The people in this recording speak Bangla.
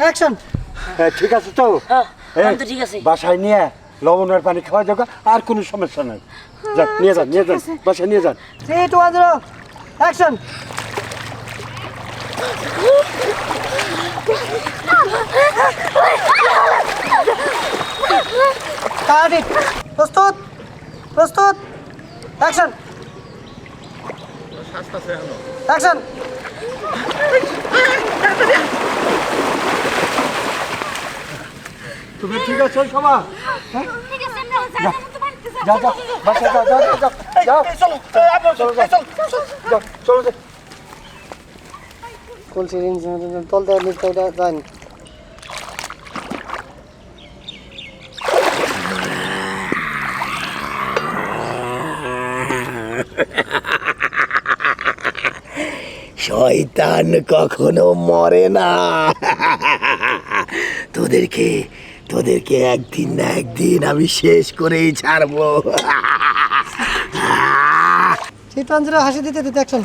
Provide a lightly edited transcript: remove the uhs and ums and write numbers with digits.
অ্যাকশন। ঠিক আছে তো? হ্যাঁ এই, আমি তো ঠিক আছে। বাসায় নিয়ে লবণের পানি খাওয়া যাবে, আর কোনো সমস্যা নাই। যান, নিয়ে যান, নিয়ে যান, বাসায় নিয়ে যান। 3 2 1 0 অ্যাকশন। কাটি। প্রস্তুত, প্রস্তুত, অ্যাকশন। অ্যাকশন। তুমি ঠিক আছে সবাই? ঠিক আছে আমরা যাই যাও, যাও, বাসায় যাও, যাও, যাও, যাও, চলো চলো, যাও, যাও, চলো, যাও। কলসির ইঞ্জিন তলতে লিখতে যান। শয়তান কখনো মরে না। তোদেরকে একদিন না একদিন আমি শেষ করেই ছাড়বো। 3 2 1 0 হাসি দিতে দিতে অ্যাকশন।